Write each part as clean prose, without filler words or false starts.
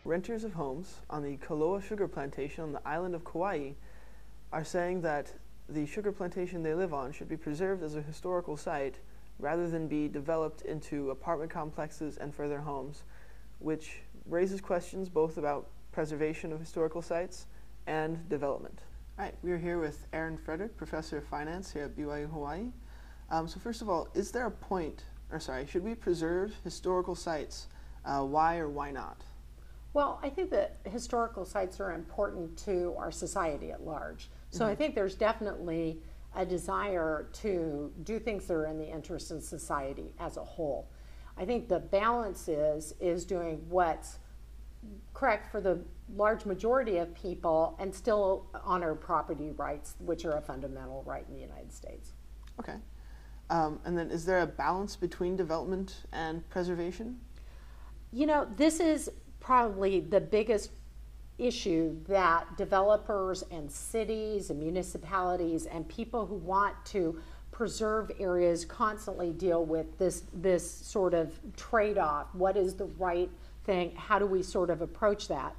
renters of homes on the Koloa sugar plantation on the island of Kauai are saying that the sugar plantation they live on should be preserved as a historical site rather than be developed into apartment complexes and further homes, which raises questions both about preservation of historical sites and development. All right, we are here with Erin Frederick, Professor of Finance here at BYU Hawaii. So first of all, is there a point, should we preserve historical sites? Why or why not? Well, I think that historical sites are important to our society at large. So I think there's definitely a desire to do things that are in the interest of society as a whole. I think the balance is doing what's correct for the large majority of people and still honor property rights, which are a fundamental right in the United States. Okay. And then is there a balance between development and preservation? You know, this is probably the biggest issue that developers and cities and municipalities and people who want to preserve areas constantly deal with this sort of trade-off. What is the right thing? How do we sort of approach that?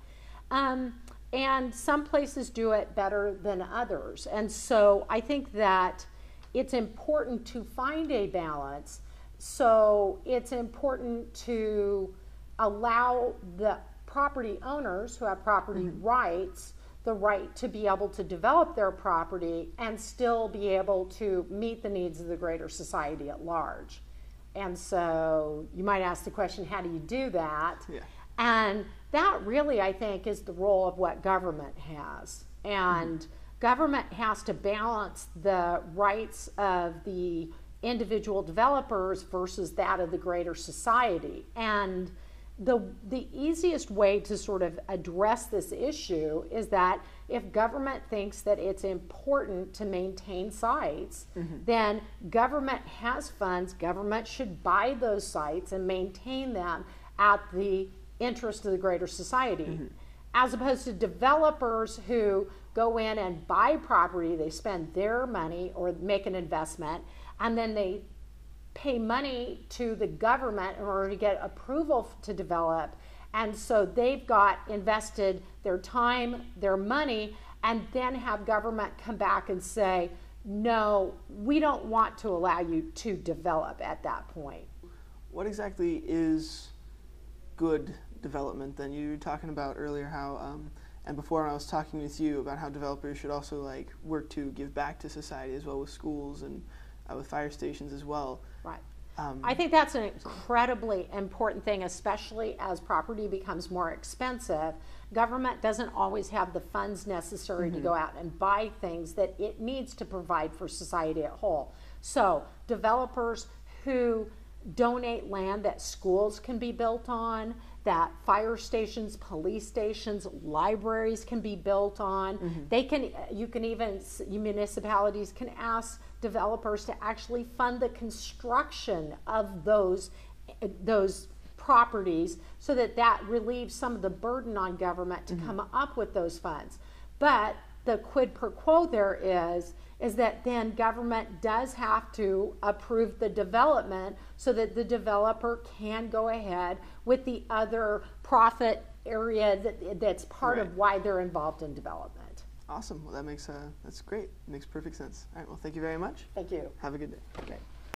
And some places do it better than others. And so I think that it's important to find a balance. So it's important to allow the property owners who have property rights the right to be able to develop their property and still be able to meet the needs of the greater society at large. And so you might ask the question, how do you do that? Yeah. And that really, I think, is the role of what government has. And government has to balance the rights of the individual developers versus that of the greater society. And the easiest way to sort of address this issue is that if government thinks that it's important to maintain sites, then government has funds, government should buy those sites and maintain them at the interest of the greater society. As opposed to developers who go in and buy property, they spend their money or make an investment, and then they pay money to the government in order to get approval to develop. And so they've got invested their time, their money, and then have government come back and say, no, we don't want to allow you to develop at that point. What exactly is good development then? You were talking about earlier how, and before I was talking with you about how developers should also work to give back to society as well with schools and with fire stations as well. Right. I think that's an incredibly important thing, especially as property becomes more expensive. Government doesn't always have the funds necessary to go out and buy things that it needs to provide for society at whole. So developers who donate land that schools can be built on, that fire stations, police stations, libraries can be built on. Municipalities can ask developers to actually fund the construction of those properties so that relieves some of the burden on government to come up with those funds. But the quid pro quo there is that then government does have to approve the development so that the developer can go ahead with the other profit area that's part of why they're involved in development. Awesome. Well, that's great. Makes perfect sense. All right. Well, thank you very much. Thank you. Have a good day. Okay.